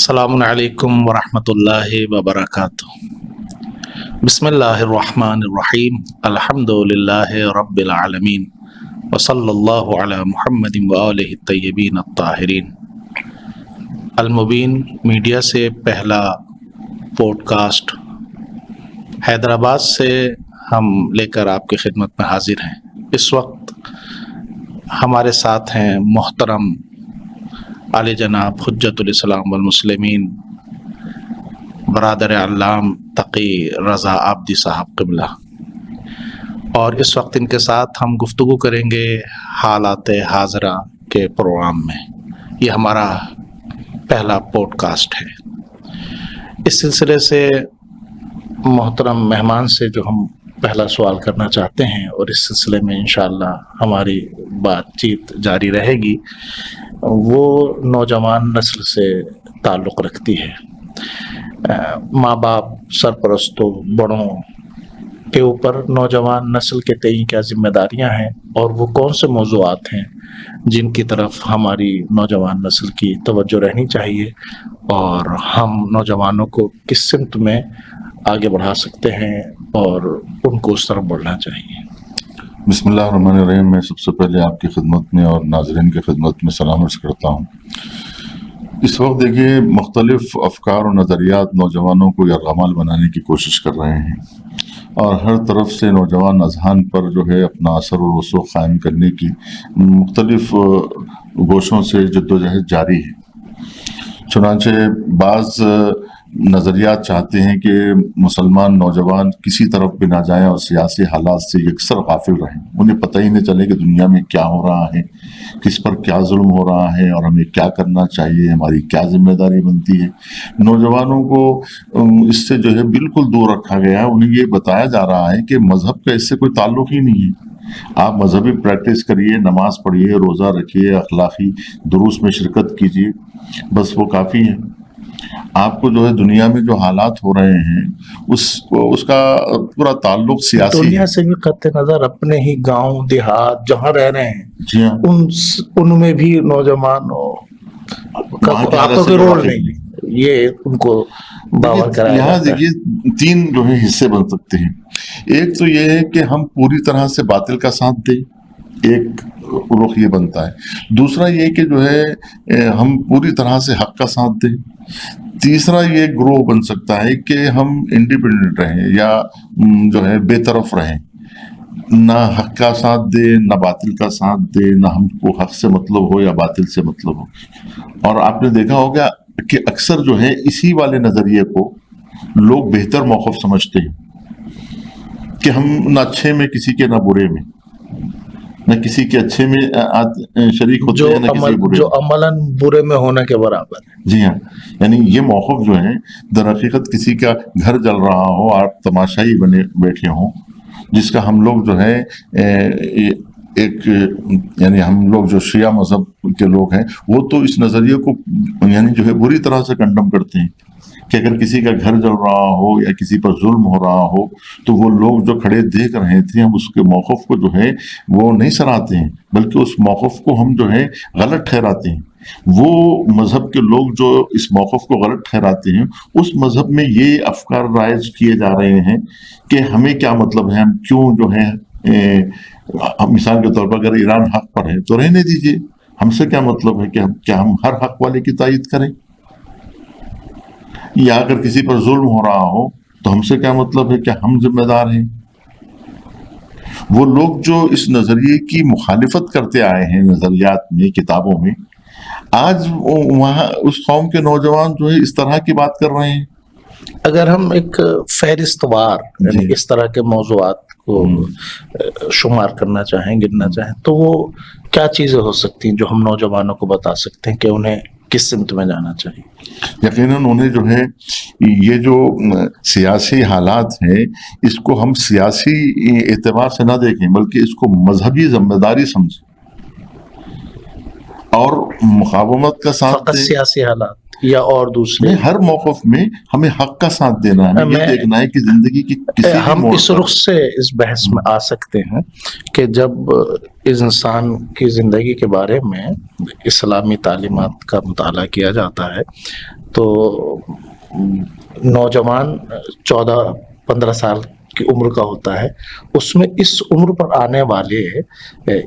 السلام علیکم ورحمۃ اللہ وبرکاتہ۔ بسم اللہ الرحمن الرحیم، الحمد للہ رب العالمین، وصلی اللہ علی محمد وآلہ الطیبین الطاہرین۔ المبین میڈیا سے پہلا پوڈ کاسٹ حیدرآباد سے ہم لے کر آپ کی خدمت میں حاضر ہیں۔ اس وقت ہمارے ساتھ ہیں محترم عالی جناب حجت الاسلام والمسلمین برادر علام تقی رضا عابدی صاحب قبلہ، اور اس وقت ان کے ساتھ ہم گفتگو کریں گے حالات حاضرہ کے پروگرام میں۔ یہ ہمارا پہلا پوڈ کاسٹ ہے۔ اس سلسلے سے محترم مہمان سے جو ہم پہلا سوال کرنا چاہتے ہیں، اور اس سلسلے میں انشاءاللہ ہماری بات چیت جاری رہے گی، وہ نوجوان نسل سے تعلق رکھتی ہے۔ ماں باپ، سرپرستوں، بڑوں کے اوپر نوجوان نسل کے تئیں کیا ذمہ داریاں ہیں، اور وہ کون سے موضوعات ہیں جن کی طرف ہماری نوجوان نسل کی توجہ رہنی چاہیے، اور ہم نوجوانوں کو کس سمت میں آگے بڑھا سکتے ہیں اور ان کو اس طرف بڑھنا چاہیے۔ بسم اللہ الرحمن الرحیم۔ میں سب سے پہلے آپ کی خدمت میں اور ناظرین کی خدمت میں سلام عرض کرتا ہوں۔ اس وقت دیکھیے مختلف افکار و نظریات نوجوانوں کو یرغمال بنانے کی کوشش کر رہے ہیں، اور ہر طرف سے نوجوان اذہان پر جو ہے اپنا اثر و رسوخ قائم کرنے کی مختلف گوشوں سے جدوجہد جاری ہے۔ چنانچہ بعض نظریات چاہتے ہیں کہ مسلمان نوجوان کسی طرف بھی نہ جائیں اور سیاسی حالات سے یکسر غافل رہیں، انہیں پتہ ہی نہیں چلے کہ دنیا میں کیا ہو رہا ہے، کس پر کیا ظلم ہو رہا ہے، اور ہمیں کیا کرنا چاہیے، ہماری کیا ذمہ داری بنتی ہے۔ نوجوانوں کو اس سے جو ہے بالکل دور رکھا گیا ہے۔ انہیں یہ بتایا جا رہا ہے کہ مذہب کا اس سے کوئی تعلق ہی نہیں ہے۔ آپ مذہبی پریکٹس کریے، نماز پڑھیے، روزہ رکھیے، اخلاقی دروس میں شرکت کیجیے، بس وہ کافی ہے۔ آپ کو جو ہے دنیا میں جو حالات ہو رہے ہیں اس کا پورا تعلق سیاسی ہے۔ دنیا سے بھی قطع نظر اپنے ہی گاؤں دیہات جہاں رہ رہے ہیں، جی ہاں، ان میں بھی نوجوان کا رول نہیں، یہ ان کو باور کرایا یہاں جاتا ہے۔ دیکھیے تین جو ہے حصے بن سکتے ہیں۔ ایک تو یہ ہے کہ ہم پوری طرح سے باطل کا ساتھ دیں، ایک رخ یہ بنتا ہے۔ دوسرا یہ کہ جو ہے ہم پوری طرح سے حق کا ساتھ دیں۔ تیسرا یہ گروہ بن سکتا ہے کہ ہم انڈیپینڈنٹ رہیں یا جو ہے بے طرف رہیں، نہ حق کا ساتھ دے نہ باطل کا ساتھ دے، نہ ہم کو حق سے مطلب ہو یا باطل سے مطلب ہو۔ اور آپ نے دیکھا ہوگا کہ اکثر جو ہے اسی والے نظریے کو لوگ بہتر موقف سمجھتے ہیں کہ ہم نہ اچھے میں کسی کے، نہ برے میں، نہ کسی کے اچھے میں شریک ہوتے ہیں، نہ کسی برے، جو عملاً برے میں ہونے کے برابر ہے۔ جی ہاں، یعنی یہ موقف جو ہے در حقیقت کسی کا گھر جل رہا ہو، آپ تماشائی بنے بیٹھے ہوں، جس کا ہم لوگ جو ہے ایک یعنی ہم لوگ جو شیعہ مذہب کے لوگ ہیں وہ تو اس نظریے کو یعنی جو ہے بری طرح سے کنڈم کرتے ہیں کہ اگر کسی کا گھر جل رہا ہو یا کسی پر ظلم ہو رہا ہو تو وہ لوگ جو کھڑے دیکھ رہے تھے، ہم اس کے موقف کو جو ہے وہ نہیں سراہتے ہیں، بلکہ اس موقف کو ہم جو ہے غلط ٹھہراتے ہیں۔ وہ مذہب کے لوگ جو اس موقف کو غلط ٹھہراتے ہیں، اس مذہب میں یہ افکار رائج کیے جا رہے ہیں کہ ہمیں کیا مطلب ہے، ہم کیوں جو ہے مثال کے طور پر اگر ایران حق پر ہے تو رہنے دیجیے، ہم سے کیا مطلب ہے کہ کیا ہم ہر حق والے کی تائید کریں، یا اگر کسی پر ظلم ہو رہا ہو تو ہم سے کیا مطلب ہے کہ ہم ذمہ دار ہیں۔ وہ لوگ جو اس نظریے کی مخالفت کرتے آئے ہیں نظریات میں، کتابوں میں، آج وہاں اس قوم کے نوجوان جو ہے اس طرح کی بات کر رہے ہیں۔ اگر ہم ایک فہرست وار یعنی اس طرح کے موضوعات کو شمار کرنا چاہیں، گننا چاہیں، تو وہ کیا چیزیں ہو سکتی ہیں جو ہم نوجوانوں کو بتا سکتے ہیں کہ انہیں کس سمت میں جانا چاہیے؟ یقیناً انہیں جو ہے یہ جو سیاسی حالات ہیں اس کو ہم سیاسی اعتبار سے نہ دیکھیں، بلکہ اس کو مذہبی ذمہ داری سمجھیں اور مقاومت کا ساتھ دیں۔ سیاسی حالات یا اور دوسرے ہر موقف میں ہمیں حق کا ساتھ دینا ہے، ہمیں یہ دیکھنا ہے کہ زندگی کی کسی بھی ہم موڑ اس پر رخ سے اس بحث میں آ سکتے ہیں کہ جب اس انسان کی زندگی کے بارے میں اسلامی تعلیمات کا مطالعہ کیا جاتا ہے تو نوجوان 14-15 سال کی عمر کا ہوتا ہے، اس میں اس عمر پر آنے والے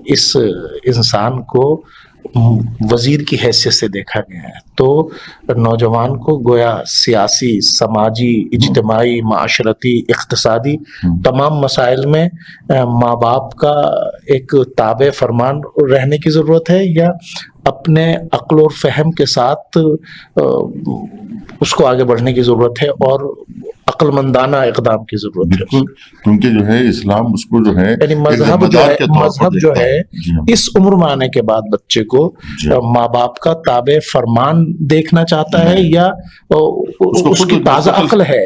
اس انسان کو وزیر کی حیثیت سے دیکھا گیا ہے. تو نوجوان کو گویا سیاسی، سماجی، اجتماعی، معاشرتی، اقتصادی تمام مسائل میں ماں باپ کا ایک تابع فرمان رہنے کی ضرورت ہے، یا اپنے عقل اور فہم کے ساتھ اس کو آگے بڑھنے کی ضرورت ہے اور عقل مندانہ اقدام کی ضرورت ہے. بالکل، کیونکہ جو ہے اسلام اس کو جو ہے یعنی مذہب جو ہے اس عمر میں آنے کے بعد بچے کو ماں باپ کا تابع فرمان دیکھنا چاہتا ہے، یا اس کی تازہ عقل ہے،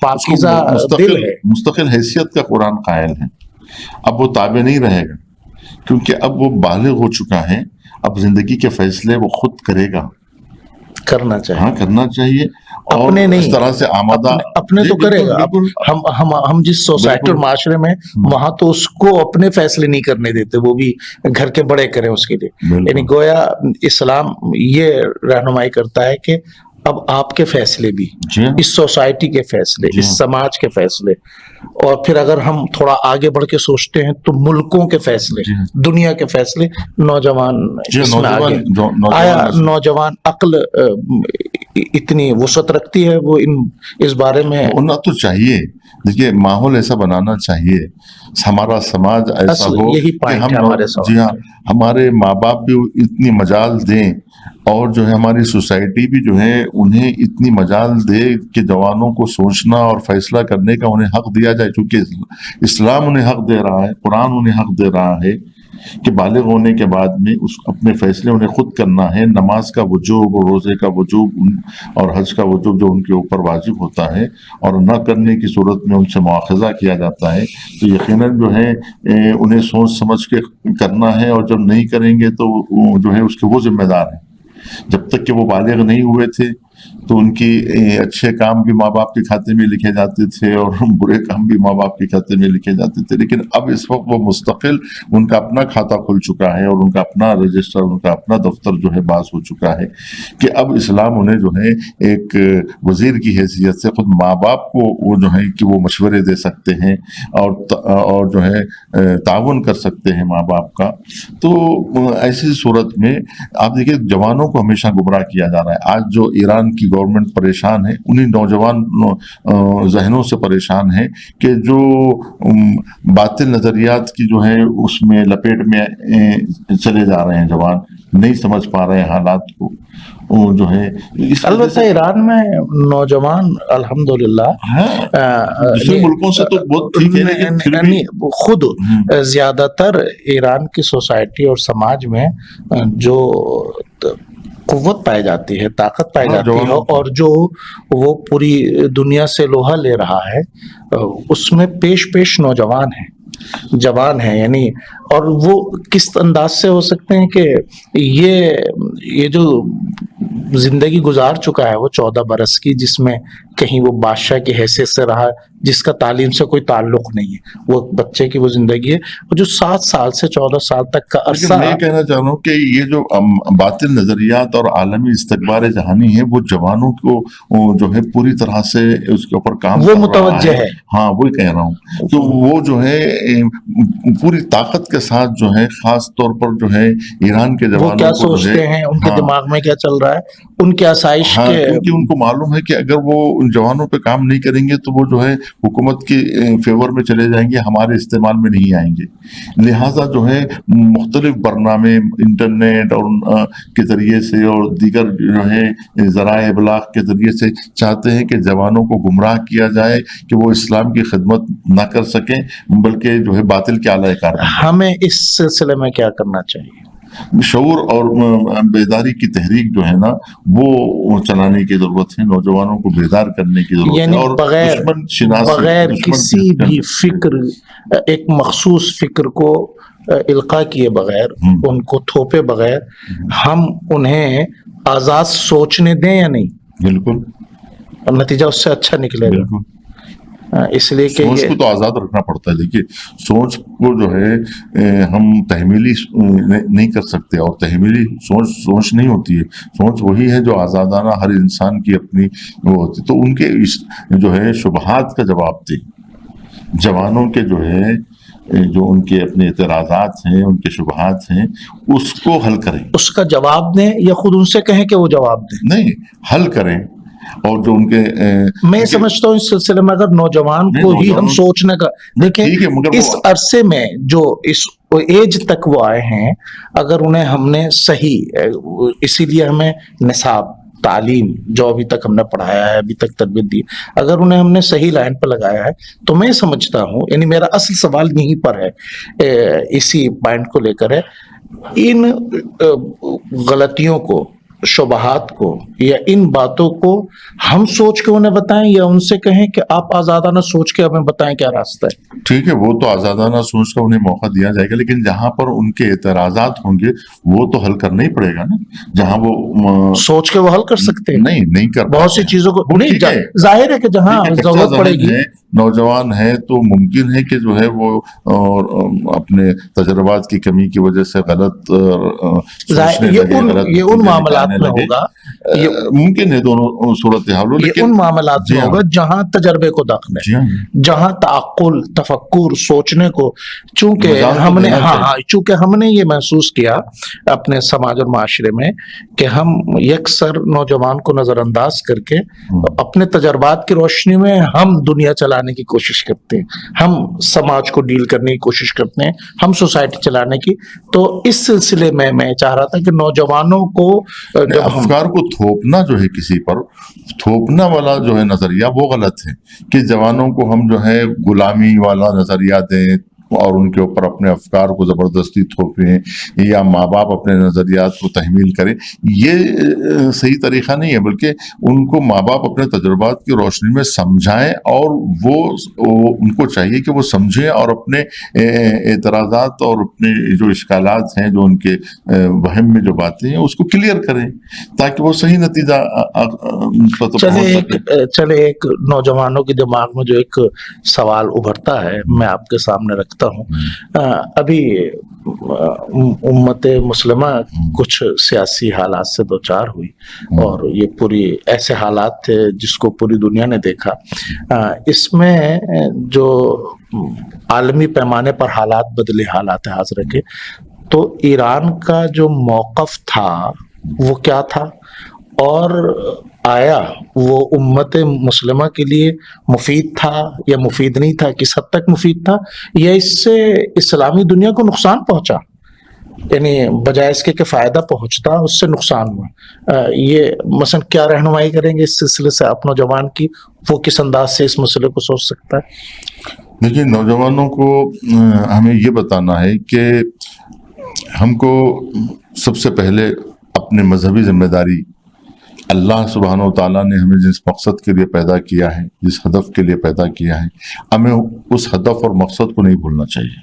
پاکیزہ دل ہے، مستقل حیثیت کا قرآن قائل ہے. اب وہ تابع نہیں رہے گا، کیونکہ اب وہ بالغ ہو چکا ہے، اب زندگی کے فیصلے وہ خود کرے گا، کرنا چاہیے. ہاں کرنا چاہیے، اپنے نہیں، اس طرح سے آمادہ اپنے تو کرے گا. ہم جس سوسائٹی اور معاشرے میں، وہاں تو اس کو اپنے فیصلے نہیں کرنے دیتے، وہ بھی گھر کے بڑے کریں اس کے لیے. یعنی گویا اسلام یہ رہنمائی کرتا ہے کہ اب آپ کے فیصلے بھی، اس سوسائٹی کے فیصلے، اس سماج کے فیصلے، اور پھر اگر ہم تھوڑا آگے بڑھ کے سوچتے ہیں تو ملکوں کے فیصلے، دنیا کے فیصلے نوجوان اس میں آگے. آیا نوجوان عقل اتنی وسعت رکھتی ہے وہ اس بارے میں؟ ہونا تو چاہیے. دیکھیے ماحول ایسا بنانا چاہیے، ہمارا سماج ایسا ہو کہ ہمارے ماں باپ بھی اتنی مجال دیں، اور جو ہے ہماری سوسائٹی بھی جو ہے انہیں اتنی مجال دے کہ جوانوں کو سوچنا اور فیصلہ کرنے کا انہیں حق دیا جائے. کیونکہ اسلام انہیں حق دے رہا ہے، قرآن انہیں حق دے رہا ہے کہ بالغ ہونے کے بعد میں اپنے فیصلے انہیں خود کرنا ہے. نماز کا وجوب اور روزے کا وجوب اور حج کا وجوب جو ان کے اوپر واجب ہوتا ہے، اور نہ کرنے کی صورت میں ان سے مواخذہ کیا جاتا ہے، تو یقیناً جو ہے انہیں سوچ سمجھ کے کرنا ہے، اور جب نہیں کریں گے تو جو ہے اس کے وہ ذمہ دار ہیں. جب تک کہ وہ بالغ نہیں ہوئے تھے تو ان کی اچھے کام بھی ماں باپ کے کھاتے میں لکھے جاتے تھے اور برے کام بھی ماں باپ کے کھاتے میں لکھے جاتے تھے. لیکن اب اس وقت وہ مستقل ان کا اپنا کھاتا کھل چکا ہے، اور ان کا اپنا رجسٹر، ان کا اپنا دفتر جو ہے باز ہو چکا ہے، کہ اب اسلام انہیں جو ہے ایک وزیر کی حیثیت سے خود ماں باپ کو وہ جو ہے کہ وہ مشورے دے سکتے ہیں اور جو ہے تعاون کر سکتے ہیں ماں باپ کا. تو ایسی صورت میں آپ دیکھیں جوانوں کو ہمیشہ گمراہ کیا جا رہا ہے. آج جو ایران کی گورنمنٹ پریشان ہے، انہی نوجوان ذہنوں سے پریشان ہے کہ جو باطل نظریات کی جو ہے اس میں لپیٹ میں چلے جا رہے ہیں. جوان نہیں سمجھ پا رہے ہیں حالات کو جو ہے. البتہ ایران میں نوجوان الحمدللہ دوسرے ملکوں سے تو بہت ٹھیک ہے، لیکن خود زیادہ تر ایران کی سوسائٹی اور سماج میں جو قوت پائی جاتی ہے، طاقت پائی جاتی ہے، اور جو وہ پوری دنیا سے لوہا لے رہا ہے، اس میں پیش نوجوان ہیں، جوان ہیں. یعنی اور وہ کس انداز سے ہو سکتے ہیں کہ یہ جو زندگی گزار چکا ہے وہ 14 برس کی، جس میں کہیں وہ بادشاہ کی حیثیت سے رہا، جس کا تعلیم سے کوئی تعلق نہیں ہے، وہ بچے کی وہ زندگی ہے، اور جو 7 سال سے 14 سال تک کا عرصہ. میں کہنا چاہ رہا ہوں کہ یہ جو باطل نظریات اور عالمی استکبار جہانی ہے، وہ جوانوں کو جو ہے پوری طرح سے اس کے اوپر کام وہ متوجہ ہے. ہاں وہی کہہ رہا ہوں. تو وہ جو ہے پوری طاقت کے ساتھ جو ہے، خاص طور پر جو ہے ایران کے جوانوں کو کیا سوچتے ہیں، ان کے دماغ میں کیا چل رہا ہے، ان کی آسائش کے، کیونکہ ان کو معلوم ہے کہ اگر وہ ان جوانوں پہ کام نہیں کریں گے تو وہ جو ہے حکومت کے فیور میں چلے جائیں گے، ہمارے استعمال میں نہیں آئیں گے. لہٰذا جو ہے مختلف برنامے انٹرنیٹ اور کے ذریعے سے اور دیگر جو ہے ذرائع ابلاغ کے ذریعے سے چاہتے ہیں کہ جوانوں کو گمراہ کیا جائے کہ وہ اسلام کی خدمت نہ کر سکیں، بلکہ جو ہے باطل کے اعلی کار. ہمیں اس سلسلے میں کیا کرنا چاہیے؟ شعور اور بیداری کی تحریک جو ہے نا وہ چلانے کی ضرورت ہے، نوجوانوں کو بیدار کرنے کی ضرورت ہے، اور بغیر کسی بھی فکر، ایک مخصوص فکر کو القاء کیے بغیر، ان کو تھوپے بغیر، ہم انہیں آزاد سوچنے دیں یا نہیں؟ بالکل. اور نتیجہ اس سے اچھا نکلے گا. اس لیے کہ سوچ کو تو آزاد رکھنا پڑتا ہے. دیکھیے سوچ کو جو ہے ہم تحمیلی نہیں کر سکتے، اور تحمیلی سوچ نہیں ہوتی ہے. سوچ وہی ہے جو آزادانہ ہر انسان کی اپنی وہ ہوتی ہے. تو ان کے جو ہے شبہات کا جواب دیں، جوانوں کے جو ہے جو ان کے اپنے اعتراضات ہیں، ان کے شبہات ہیں، اس کو حل کریں. اس کا جواب دیں یا خود ان سے کہیں کہ وہ جواب دیں؟ نہیں، حل کریں. اور جو ان کے میں سمجھتا ہوں اس سلسلے میں اگر نوجوان کو ہی ہم سوچنے کا دیکھیں، اس عرصے میں جو اس ایج تک وہ آئے ہیں، اگر انہیں ہم نے صحیح، اسی لیے ہمیں نصاب تعلیم جو ابھی تک ہم نے پڑھایا ہے، ابھی تک تربیت دی، اگر انہیں ہم نے صحیح لائن پہ لگایا ہے تو میں سمجھتا ہوں، یعنی میرا اصل سوال یہیں پر ہے، اسی پوائنٹ کو لے کر ہے، ان غلطیوں کو، شبہات کو، یا ان باتوں کو ہم سوچ کے انہیں بتائیں یا ان سے کہیں کہ آپ آزادانہ سوچ کے ہمیں بتائیں کیا راستہ ہے؟ ٹھیک ہے، وہ تو آزادانہ سوچ کا انہیں موقع دیا جائے گا، لیکن جہاں پر ان کے اعتراضات ہوں گے وہ تو حل کرنا ہی پڑے گا نا. جہاں وہ سوچ کے وہ حل کر سکتے ہیں، نہیں کر بہت سی چیزوں کو نہیں، ظاہر ہے کہ جہاں ضرورت پڑے گی. نوجوان ہے تو ممکن ہے کہ جو ہے وہ اپنے تجربات کی کمی کی وجہ سے غلط یہ ان معاملات میں ہوگا، ممکن ہے دونوں صورتحال، یہ ان معاملات میں ہوگا جہاں تجربے کو دخل ہے، جہاں تعقل، تفکر، سوچنے کو، چونکہ ہم نے یہ محسوس کیا اپنے سماج اور معاشرے میں کہ ہم یکسر نوجوان کو نظر انداز کر کے اپنے تجربات کی روشنی میں ہم دنیا چلانے کی کوشش کرتے ہیں، ہم سماج کو ڈیل کرنے کی کوشش کرتے ہیں، ہم سوسائٹی چلانے کی. تو اس سلسلے میں میں چاہ رہا تھا کہ نوجوانوں کو افکار کو تھوپنا جو ہے، کسی پر تھوپنا والا جو ہے نظریہ وہ غلط ہے، کہ جوانوں کو ہم جو ہے غلامی والا نظریہ دیں اور ان کے اوپر اپنے افکار کو زبردستی تھوپیں، یا ماں باپ اپنے نظریات کو تحمیل کریں. یہ صحیح طریقہ نہیں ہے، بلکہ ان کو ماں باپ اپنے تجربات کی روشنی میں سمجھائیں، اور وہ ان کو چاہیے کہ وہ سمجھیں اور اپنے اعتراضات اور اپنے جو اشکالات ہیں، جو ان کے وہم میں جو باتیں ہیں، اس کو کلیئر کریں تاکہ وہ صحیح نتیجہ چلے. ایک نوجوانوں کے دماغ میں جو ایک سوال ابھرتا ہے میں آپ کے سامنے رکھتا ہوں. ابھی امت مسلمہ کچھ سیاسی حالات سے دوچار ہوئی، اور یہ پوری ایسے حالات تھے جس کو پوری دنیا نے دیکھا. اس میں جو عالمی پیمانے پر حالات بدلے، حالات حاضر کے، تو ایران کا جو موقف تھا وہ کیا تھا، اور آیا وہ امت مسلمہ کے لیے مفید تھا یا مفید نہیں تھا، کس حد تک مفید تھا، یا اس سے اسلامی دنیا کو نقصان پہنچا، یعنی بجائے اس کے کہ فائدہ پہنچتا اس سے نقصان ہوا. یہ مثلا کیا رہنمائی کریں گے اس سلسلے سے آپ نوجوان کی، وہ کس انداز سے اس مسئلے کو سوچ سکتا ہے؟ دیکھیے نوجوانوں کو ہمیں یہ بتانا ہے کہ ہم کو سب سے پہلے اپنے مذہبی ذمہ داری، اللہ سبحانہ و تعالیٰ نے ہمیں جس مقصد کے لیے پیدا کیا ہے، جس ہدف کے لیے پیدا کیا ہے، ہمیں اس ہدف اور مقصد کو نہیں بھولنا چاہیے،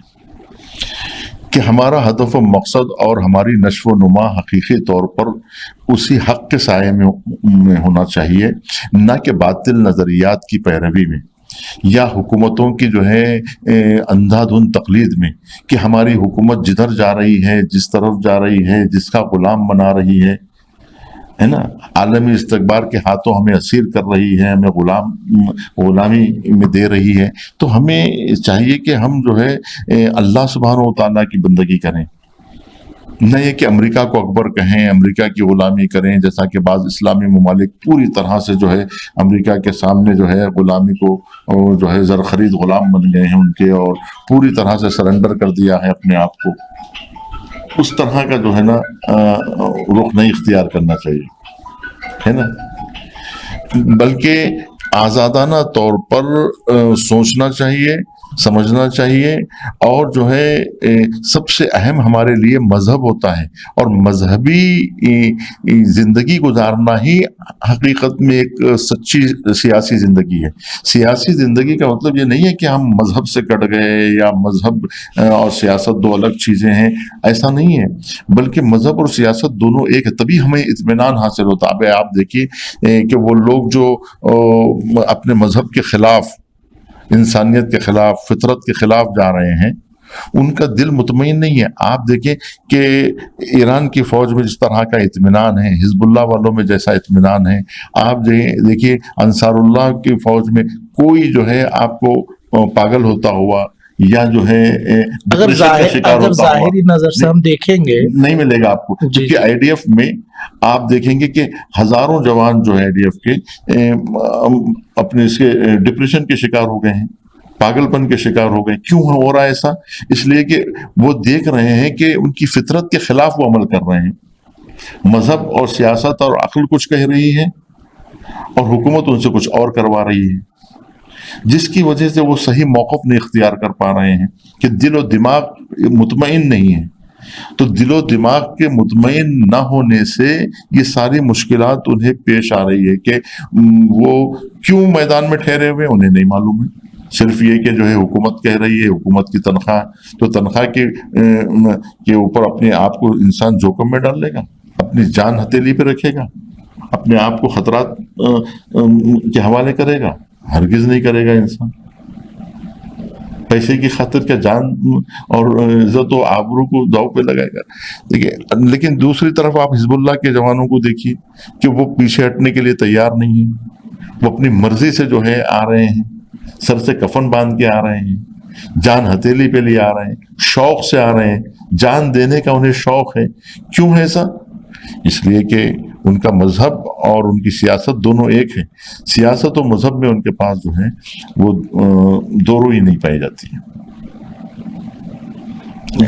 کہ ہمارا ہدف و مقصد اور ہماری نشو و نما حقیقی طور پر اسی حق کے سائے میں ہونا چاہیے، نہ کہ باطل نظریات کی پیروی میں، یا حکومتوں کی جو ہے اندھا دھند تقلید میں، کہ ہماری حکومت جدھر جا رہی ہے، جس طرف جا رہی ہے، جس کا غلام بنا رہی ہے نا، عالمی استکبار کے ہاتھوں ہمیں اسیر کر رہی ہے، ہمیں غلامی میں دے رہی ہے. تو ہمیں چاہیے کہ ہم جو ہے اللہ سبحانہ و تعالیٰ کی بندگی کریں، نہ یہ کہ امریکہ کو اکبر کہیں، امریکہ کی غلامی کریں، جیسا کہ بعض اسلامی ممالک پوری طرح سے جو ہے امریکہ کے سامنے جو ہے غلامی کو جو ہے زرخرید غلام بن گئے ہیں ان کے، اور پوری طرح سے سرنڈر کر دیا ہے اپنے آپ کو. اس طرح کا جو ہے نا رخ نہیں اختیار کرنا چاہیے، ہے نا، بلکہ آزادانہ طور پر سوچنا چاہیے، سمجھنا چاہیے، اور جو ہے سب سے اہم ہمارے لیے مذہب ہوتا ہے، اور مذہبی زندگی گزارنا ہی حقیقت میں ایک سچی سیاسی زندگی ہے. سیاسی زندگی کا مطلب یہ نہیں ہے کہ ہم مذہب سے کٹ گئے یا مذہب اور سیاست دو الگ چیزیں ہیں، ایسا نہیں ہے، بلکہ مذہب اور سیاست دونوں ایک ہے، تبھی ہمیں اطمینان حاصل ہوتا ہے. آپ دیکھیے کہ وہ لوگ جو اپنے مذہب کے خلاف انسانیت کے خلاف، فطرت کے خلاف جا رہے ہیں، ان کا دل مطمئن نہیں ہے۔ آپ دیکھیں کہ ایران کی فوج میں جس طرح کا اطمینان ہے، حزب اللہ والوں میں جیسا اطمینان ہے، آپ دیکھیے انصار اللہ کی فوج میں کوئی جو ہے آپ کو پاگل ہوتا ہوا یا جو ہے اگر ظاہری نظر سے ہم دیکھیں گے نہیں ملے گا آپ کو، کیونکہ آئی ڈی ایف میں آپ دیکھیں گے کہ ہزاروں جوان جو ہے آئی ڈی ایف کے اپنے اس کے ڈپریشن کے شکار ہو گئے ہیں، پاگل پن کے شکار ہو گئے۔ کیوں ہو رہا ہے ایسا؟ اس لیے کہ وہ دیکھ رہے ہیں کہ ان کی فطرت کے خلاف وہ عمل کر رہے ہیں، مذہب اور سیاست اور عقل کچھ کہہ رہی ہے اور حکومت ان سے کچھ اور کروا رہی ہے، جس کی وجہ سے وہ صحیح موقف نہیں اختیار کر پا رہے ہیں کہ دل و دماغ مطمئن نہیں ہے۔ تو دل و دماغ کے مطمئن نہ ہونے سے یہ ساری مشکلات انہیں پیش آ رہی ہے کہ وہ کیوں میدان میں ٹھہرے ہوئے انہیں نہیں معلوم ہے، صرف یہ کہ جو ہے حکومت کہہ رہی ہے، حکومت کی تنخواہ، تو تنخواہ کے اوپر اپنے آپ کو انسان جوخم میں ڈال لے گا، اپنی جان ہتھیلی پہ رکھے گا، اپنے آپ کو خطرات کے حوالے کرے گا؟ ہرگز نہیں کرے گا انسان۔ پیسے کی خاطر کیا جان اور عزت و آبرو کو داؤ پہ لگائے گا؟ دیکھیے، لیکن دوسری طرف آپ حزب اللہ کے جوانوں کو دیکھیے کہ وہ پیچھے ہٹنے کے لیے تیار نہیں ہیں، وہ اپنی مرضی سے جو ہے آ رہے ہیں، سر سے کفن باندھ کے آ رہے ہیں، جان ہتھیلی پہ لیے آ رہے ہیں، شوق سے آ رہے ہیں، جان دینے کا انہیں شوق ہے۔ کیوں ہے ایسا؟ اس لیے کہ ان کا مذہب اور ان کی سیاست دونوں ایک ہے۔ سیاست و مذہب میں ان کے پاس جو ہے وہ دو روئی نہیں پائی جاتی ہے۔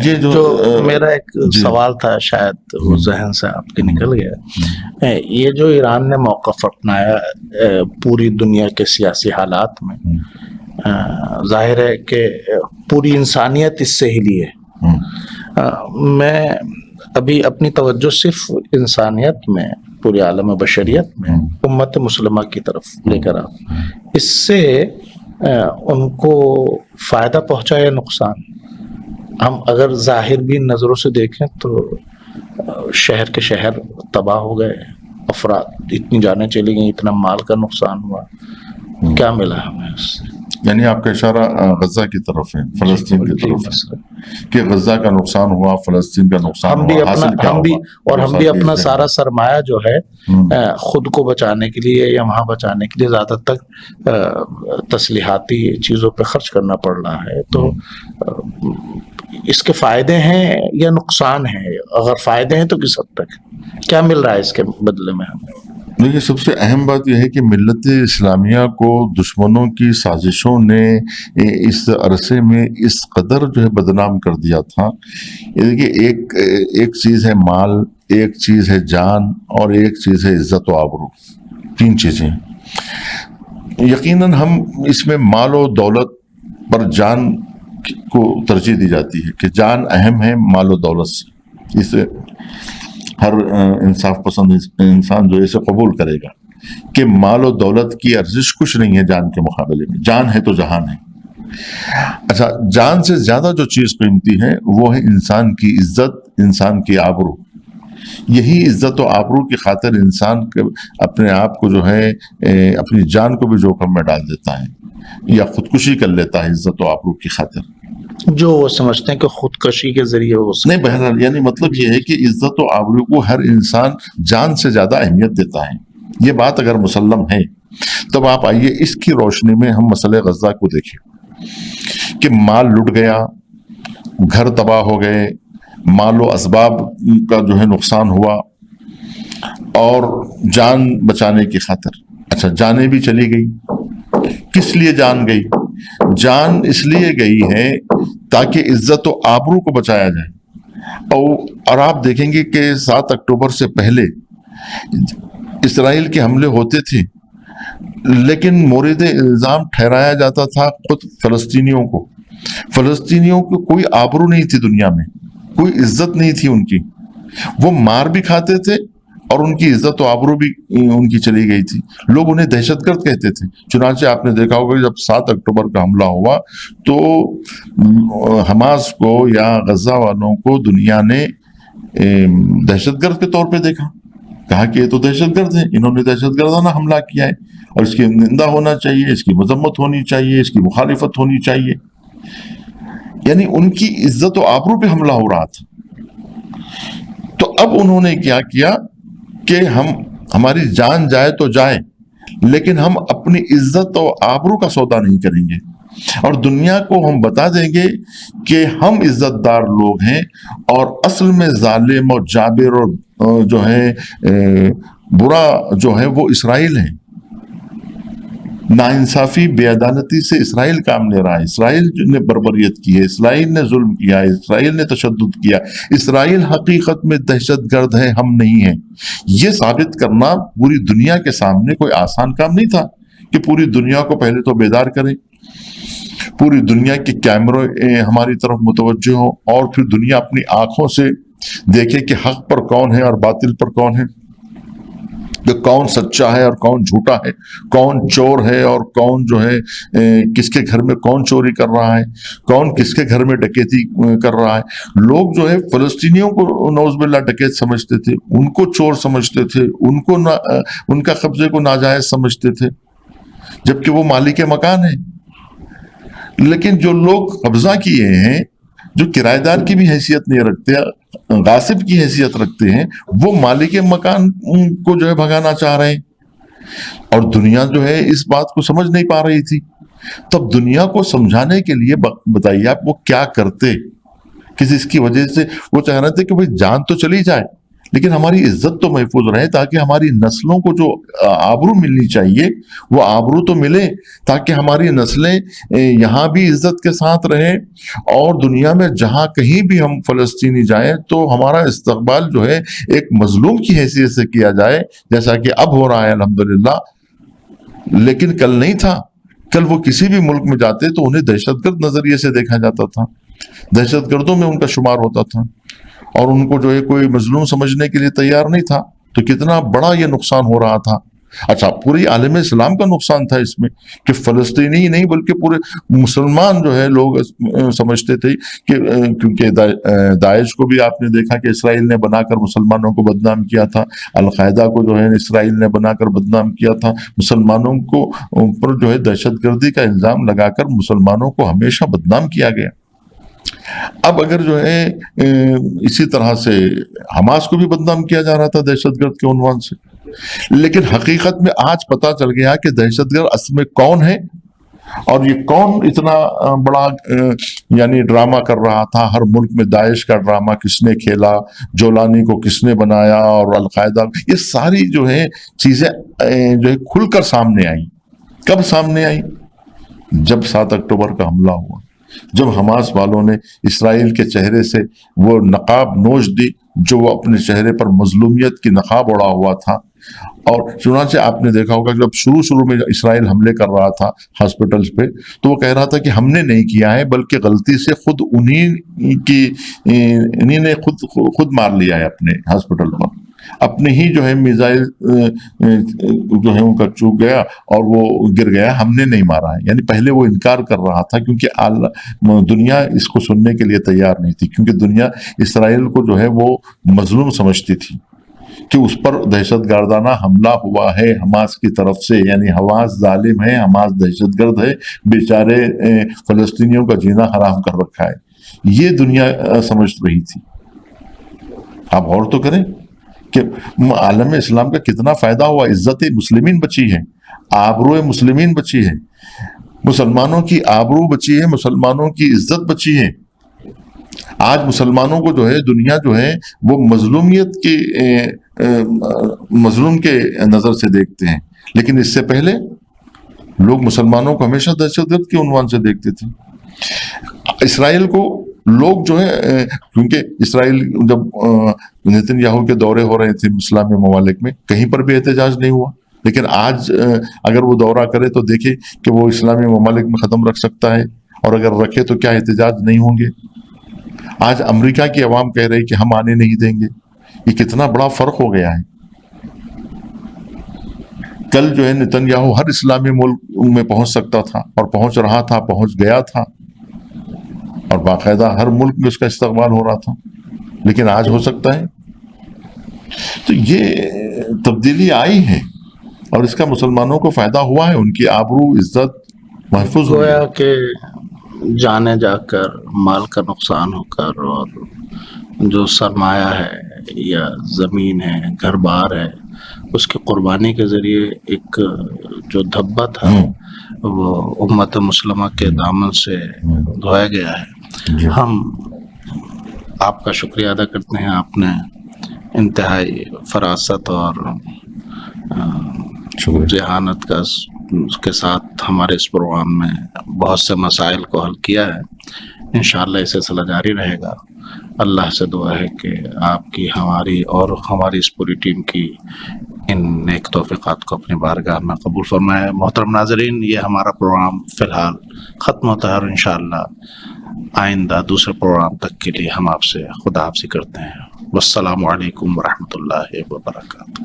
یہ جو میرا ایک سوال تھا، شاید وہ ذہن سے آپ کے نکل گیا، یہ جو ایران نے موقف اپنایا پوری دنیا کے سیاسی حالات میں، ظاہر ہے کہ پوری انسانیت اس سے ہلی ہے۔ میں ابھی اپنی توجہ صرف انسانیت میں، پورے عالم بشریت میں امت مسلمہ کی طرف لے کر آؤں، اس سے ان کو فائدہ پہنچا یا نقصان؟ ہم اگر ظاہر بھی نظروں سے دیکھیں تو شہر کے شہر تباہ ہو گئے، افراد اتنی جانیں چلی گئیں، اتنا مال کا نقصان ہوا، کیا ملا ہمیں اس سے؟ یعنی آپ کا اشارہ غزہ کی طرف ہے، فلسطین کی طرف ہے کہ غزہ کا نقصان ہوا، فلسطین کا نقصان ہوا، ہم بھی اپنا سارا سرمایہ جو ہے خود کو بچانے کے لیے یا وہاں بچانے کے لیے زیادہ تک تسلیحاتی چیزوں پہ خرچ کرنا پڑ رہا ہے۔ تو اس کے فائدے ہیں یا نقصان ہیں؟ اگر فائدے ہیں تو کس حد تک؟ کیا مل رہا ہے اس کے بدلے میں ہمیں؟ دیکھیے، سب سے اہم بات یہ ہے کہ ملت اسلامیہ کو دشمنوں کی سازشوں نے اس عرصے میں اس قدر جو ہے بدنام کر دیا تھا۔ دیکھیے، ایک چیز ہے مال، ایک چیز ہے جان، اور ایک چیز ہے عزت و آبرو، تین چیزیں۔ یقیناً ہم اس میں مال و دولت پر جان کو ترجیح دی جاتی ہے کہ جان اہم ہے مال و دولت سے، اسے ہر انصاف پسند انسان جو اسے قبول کرے گا کہ مال و دولت کی ارزش کچھ نہیں ہے جان کے مقابلے میں، جان ہے تو جہان ہے۔ اچھا، جان سے زیادہ جو چیز قیمتی ہے وہ ہے انسان کی عزت، انسان کی آبرو۔ یہی عزت و آبرو کی خاطر انسان اپنے آپ کو جو ہے اپنی جان کو بھی جوخم میں ڈال دیتا ہے یا خودکشی کر لیتا ہے عزت و آبرو کی خاطر، جو وہ سمجھتے ہیں کہ خودکشی کے ذریعے ہو سکتا ہے۔ نہیں، بہرحال یعنی مطلب یہ ہے کہ عزت و آبرو کو ہر انسان جان سے زیادہ اہمیت دیتا ہے۔ یہ بات اگر مسلم ہے، تب آپ آئیے اس کی روشنی میں ہم مسئلہ غزہ کو دیکھیں کہ مال لٹ گیا، گھر تباہ ہو گئے، مال و اسباب کا جو ہے نقصان ہوا، اور جان بچانے کی خاطر، اچھا جانیں بھی چلی گئی۔ کس لیے جان گئی؟ جان اس لیے گئی ہے تاکہ عزت و آبرو کو بچایا جائے۔ اور آپ دیکھیں گے کہ 7 اکتوبر سے پہلے اسرائیل کے حملے ہوتے تھے، لیکن مورد الزام ٹھہرایا جاتا تھا خود فلسطینیوں کو۔ فلسطینیوں کو کوئی آبرو نہیں تھی دنیا میں، کوئی عزت نہیں تھی ان کی، وہ مار بھی کھاتے تھے اور ان کی عزت و آبرو بھی ان کی چلی گئی تھی۔ لوگ انہیں دہشت گرد کہتے تھے۔ چنانچہ آپ نے دیکھا ہوگا جب 7 اکتوبر کا حملہ ہوا تو حماس کو یا غزہ والوں کو دنیا نے دہشت گرد کے طور پہ دیکھا، کہا کہ یہ تو دہشت گرد ہیں، انہوں نے دہشت گردانہ حملہ کیا ہے اور اس کی نندا ہونا چاہیے، اس کی مذمت ہونی چاہیے، اس کی مخالفت ہونی چاہیے. یعنی ان کی عزت و آبرو پہ حملہ ہو رہا تھا. تو اب انہوں نے کیا کیا کہ ہماری جان جائے تو جائے، لیکن ہم اپنی عزت و آبرو کا سودا نہیں کریں گے، اور دنیا کو ہم بتا دیں گے کہ ہم عزت دار لوگ ہیں، اور اصل میں ظالم اور جابر اور جو ہے برا جو ہے وہ اسرائیل ہیں. ناانصافی بے عدالتی سے اسرائیل کام لے رہا ہے، اسرائیل نے بربریت کی ہے، اسرائیل نے ظلم کیا ہے، اسرائیل نے تشدد کیا. اسرائیل حقیقت میں دہشت گرد ہے، ہم نہیں ہیں. یہ ثابت کرنا پوری دنیا کے سامنے کوئی آسان کام نہیں تھا کہ پوری دنیا کو پہلے تو بیدار کریں، پوری دنیا کے کیمرے ہماری طرف متوجہ ہو، اور پھر دنیا اپنی آنکھوں سے دیکھے کہ حق پر کون ہے اور باطل پر کون ہے، کہ کون سچا ہے اور کون جھوٹا ہے، کون چور ہے اور کون جو ہے کس کے گھر میں کون چوری کر رہا ہے، کون کس کے گھر میں ڈکیتی کر رہا ہے. لوگ جو ہے فلسطینیوں کو نعوذ باللہ ڈکیت سمجھتے تھے، ان کو چور سمجھتے تھے، ان کا قبضے کو ناجائز سمجھتے تھے، جبکہ وہ مالک مکان ہے. لیکن جو لوگ قبضہ کیے ہیں، جو کرایہ دار کی بھی حیثیت نہیں رکھتے، غاصب کی حیثیت رکھتے ہیں، وہ مالک مکان کو جو ہے بھگانا چاہ رہے ہیں. اور دنیا جو ہے اس بات کو سمجھ نہیں پا رہی تھی. تب دنیا کو سمجھانے کے لیے بتائیے آپ وہ کیا کرتے، کس کی وجہ سے وہ چاہ رہے تھے کہ بھئی جان تو چلی جائے لیکن ہماری عزت تو محفوظ رہے، تاکہ ہماری نسلوں کو جو آبرو ملنی چاہیے وہ آبرو تو ملے، تاکہ ہماری نسلیں یہاں بھی عزت کے ساتھ رہیں، اور دنیا میں جہاں کہیں بھی ہم فلسطینی جائیں تو ہمارا استقبال جو ہے ایک مظلوم کی حیثیت سے کیا جائے، جیسا کہ اب ہو رہا ہے الحمدللہ. لیکن کل نہیں تھا. کل وہ کسی بھی ملک میں جاتے تو انہیں دہشت گرد نظریے سے دیکھا جاتا تھا، دہشت گردوں میں ان کا شمار ہوتا تھا، اور ان کو جو ہے کوئی مظلوم سمجھنے کے لیے تیار نہیں تھا. تو کتنا بڑا یہ نقصان ہو رہا تھا. اچھا، پوری عالم اسلام کا نقصان تھا اس میں، کہ فلسطینی ہی نہیں بلکہ پورے مسلمان جو ہے لوگ سمجھتے تھے کہ کیونکہ داعش کو بھی آپ نے دیکھا کہ اسرائیل نے بنا کر مسلمانوں کو بدنام کیا تھا، القاعدہ کو جو ہے اسرائیل نے بنا کر بدنام کیا تھا. مسلمانوں کو پر جو ہے دہشت گردی کا الزام لگا کر مسلمانوں کو ہمیشہ بدنام کیا گیا. اب اگر جو ہے اسی طرح سے حماس کو بھی بدنام کیا جا رہا تھا دہشت گرد کے عنوان سے. لیکن حقیقت میں آج پتا چل گیا کہ دہشت گرد اصل میں کون ہے، اور یہ کون اتنا بڑا یعنی ڈرامہ کر رہا تھا. ہر ملک میں داعش کا ڈرامہ کس نے کھیلا، جولانی کو کس نے بنایا، اور القاعدہ، یہ ساری جو ہے چیزیں جو ہے کھل کر سامنے آئیں. کب سامنے آئیں؟ جب 7 اکتوبر کا حملہ ہوا، جب حماس والوں نے اسرائیل کے چہرے سے وہ نقاب نوچ دی جو وہ اپنے چہرے پر مظلومیت کی نقاب اڑا ہوا تھا. اور چنانچہ آپ نے دیکھا ہوگا کہ جب شروع میں اسرائیل حملے کر رہا تھا ہاسپٹلز پہ، تو وہ کہہ رہا تھا کہ ہم نے نہیں کیا ہے، بلکہ غلطی سے انہی نے خود مار لیا ہے اپنے ہاسپٹل پر، اپنے ہی جو ہے میزائل جو ہے ان کا چوک گیا اور وہ گر گیا، ہم نے نہیں مارا ہے. یعنی پہلے وہ انکار کر رہا تھا، کیونکہ دنیا اس کو سننے کے لیے تیار نہیں تھی، کیونکہ دنیا اسرائیل کو جو ہے وہ مظلوم سمجھتی تھی کہ اس پر دہشت گردانہ حملہ ہوا ہے حماس کی طرف سے. یعنی حماس ظالم ہے، حماس دہشت گرد ہے، بیچارے فلسطینیوں کا جینا حرام کر رکھا ہے. یہ دنیا سمجھ رہی تھی. آپ غور تو کریں کہ عالم اسلام کا کتنا فائدہ ہوا. عزت مسلمین بچی ہے، آبرو مسلمین بچی ہے، مسلمانوں کی آبرو بچی ہے، مسلمانوں کی عزت بچی ہے. آج مسلمانوں کو جو ہے دنیا جو ہے وہ مظلومیت کے مظلوم کے نظر سے دیکھتے ہیں، لیکن اس سے پہلے لوگ مسلمانوں کو ہمیشہ دہشت گرد کے عنوان سے دیکھتے تھے. اسرائیل کو لوگ جو ہے، کیونکہ اسرائیل جب نیتن یاہو کے دورے ہو رہے تھے اسلامی ممالک میں، کہیں پر بھی احتجاج نہیں ہوا. لیکن آج اگر وہ دورہ کرے تو دیکھے کہ وہ اسلامی ممالک میں قدم رکھ سکتا ہے، اور اگر رکھے تو کیا احتجاج نہیں ہوں گے. آج امریکہ کی عوام کہہ رہی کہ ہم آنے نہیں دیں گے. یہ کتنا بڑا فرق ہو گیا ہے. کل جو ہے نیتن یاہو ہر اسلامی ملک میں پہنچ سکتا تھا، اور پہنچ رہا تھا، پہنچ گیا تھا، اور باقاعدہ ہر ملک میں اس کا استقبال ہو رہا تھا. لیکن آج ہو سکتا ہے؟ تو یہ تبدیلی آئی ہے اور اس کا مسلمانوں کو فائدہ ہوا ہے، ان کی آبرو عزت محفوظ ہوئی ہے۔ گویا کہ جانے جا کر، مال کا نقصان ہو کر، اور جو سرمایہ ہے یا زمین ہے، گھر بار ہے، اس کی قربانی کے ذریعے ایک جو دھبا تھا وہ امت مسلمہ کے دامن سے دھویا گیا ہے۔ جی ہم آپ کا شکریہ ادا کرتے ہیں، آپ نے انتہائی فراست اور شکریہ۔ ذہانت کے ساتھ ہمارے اس پروگرام میں بہت سے مسائل کو حل کیا ہے۔ انشاءاللہ یہ سلسلہ جاری رہے گا۔ اللہ سے دعا ہے کہ آپ کی، ہماری اور ہماری اس پوری ٹیم کی ان نیک توفیقات کو اپنی بارگاہ میں قبول فرمائے۔ محترم ناظرین، یہ ہمارا پروگرام فی الحال ختم ہوتا ہے، اور انشاءاللہ آئندہ دوسرے پروگرام تک کے لیے ہم آپ سے خدا حافظی کرتے ہیں۔ والسلام علیکم ورحمۃ اللہ وبرکاتہ۔